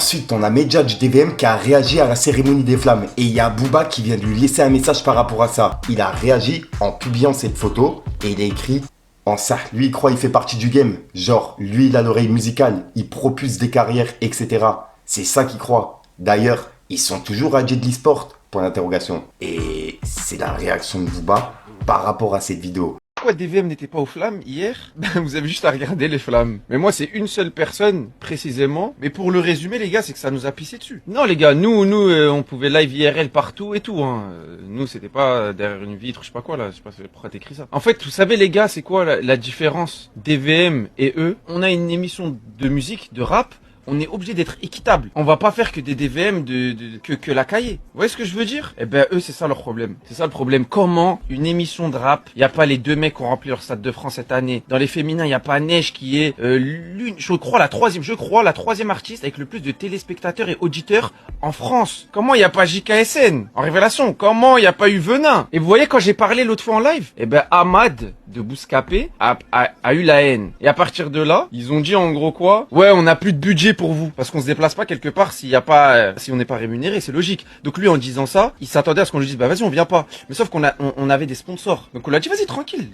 ensuite, on a Medja du DVM qui a réagi à la cérémonie des flammes. Et il y a Booba qui vient de lui laisser un message par rapport à ça. Il a réagi en publiant cette photo et il a écrit en ça. Lui, il croit qu'il fait partie du game. Genre, lui, il a l'oreille musicale, il propulse des carrières, etc. C'est ça qu'il croit. D'ailleurs, ils sont toujours à Jet de l'e-sport, point d'interrogation. Et c'est la réaction de Booba par rapport à cette vidéo. Pourquoi DVM n'était pas aux flammes hier? Vous avez juste à regarder les flammes. Mais moi, c'est une seule personne, précisément. Mais pour le résumer, les gars, c'est que ça nous a pissé dessus. Non, les gars, nous, on pouvait live IRL partout et tout, hein. Nous, c'était pas derrière une vitre, je sais pas quoi, là. Je sais pas pourquoi t'écris ça. En fait, vous savez, les gars, c'est quoi la différence DVM et eux? On a une émission de musique, de rap. On est obligé d'être équitable. On va pas faire que des DVM que la cahier. Vous voyez ce que je veux dire? Eh ben, eux, c'est ça leur problème. C'est ça le problème. Comment une émission de rap, y a pas les deux mecs qui ont rempli leur Stade de France cette année. Dans les féminins, y a pas Neige qui est je crois la troisième artiste avec le plus de téléspectateurs et auditeurs en France. Comment y a pas JKSN en révélation? Comment y a pas eu Venin? Et vous voyez, quand j'ai parlé l'autre fois en live, eh ben, Ahmad de Bouscapé a eu la haine. Et à partir de là, ils ont dit en gros quoi? Ouais, on a plus de budget pour vous, parce qu'on se déplace pas quelque part si on n'est pas rémunéré, c'est logique. Donc lui, en disant ça, il s'attendait à ce qu'on lui dise bah vas-y, on vient pas. Mais sauf on avait des sponsors. Donc on l'a dit vas-y tranquille,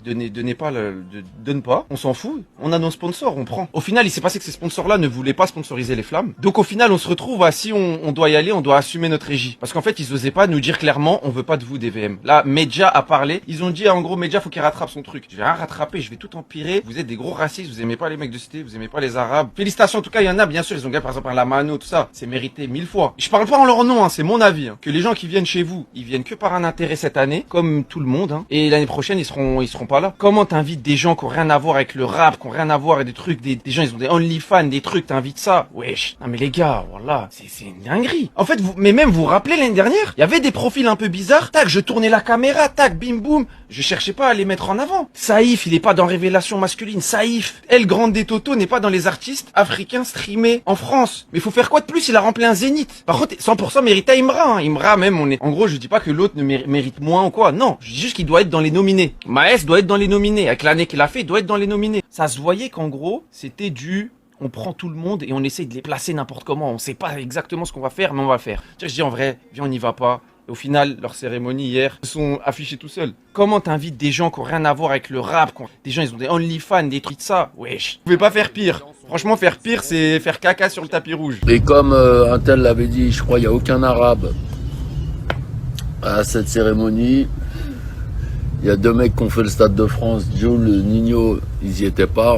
donne pas, on s'en fout. On a nos sponsors, on prend. Au final, il s'est passé que ces sponsors-là ne voulaient pas sponsoriser les flammes. Donc au final, on se retrouve à si on doit y aller, on doit assumer notre régie. Parce qu'en fait, ils osaient pas nous dire clairement on veut pas de vous DVM. Là, Medja a parlé, ils ont dit en gros Medja faut qu'il rattrape son truc. Je vais rien rattraper, je vais tout empirer. Vous êtes des gros racistes, vous aimez pas les mecs de cité, vous aimez pas les arabes. Félicitations en tout cas, il y en a bien sûr. Ils ont gagné par exemple un Lamano, tout ça, c'est mérité 1000 fois. Je parle pas en leur nom, hein, c'est mon avis. Hein. Que les gens qui viennent chez vous, ils viennent que par un intérêt cette année, comme tout le monde. Hein. Et l'année prochaine, ils seront pas là. Comment t'invites des gens qui ont rien à voir avec le rap, qui ont rien à voir avec des trucs, des gens, ils ont des OnlyFans, des trucs, t'invites ça? Wesh. Non mais les gars, voilà, c'est une dinguerie. En fait, vous vous rappelez l'année dernière, il y avait des profils un peu bizarres. Tac, je tournais la caméra, tac, bim boum. Je cherchais pas à les mettre en avant. Saïf, il est pas dans Révélation masculine. Saïf, El Grande des Toto n'est pas dans les artistes africains streamés en France. Mais faut faire quoi de plus? Il a rempli un zénith. Par contre, 100% mérite à Imra. Hein. Imra même, en gros, je dis pas que l'autre ne mérite moins ou quoi. Non, je dis juste qu'il doit être dans les nominés. Maes doit être dans les nominés. Avec l'année qu'il a fait, il doit être dans les nominés. Ça se voyait qu'en gros, c'était on prend tout le monde et on essaie de les placer n'importe comment. On sait pas exactement ce qu'on va faire, mais on va le faire. Je dis en vrai, viens, on n'y va pas. Au final, leur cérémonie hier, ils sont affichés tout seuls. Comment t'invites des gens qui ont rien à voir avec le rap, des gens, ils ont des OnlyFans, des trucs de ça? Wesh. Vous pouvez pas faire pire. Franchement, faire pire, c'est faire caca sur le tapis rouge. Et comme un tel l'avait dit, je crois il n'y a aucun arabe à cette cérémonie. Il y a deux mecs qui ont fait le Stade de France, Jules, Nino, ils y étaient pas.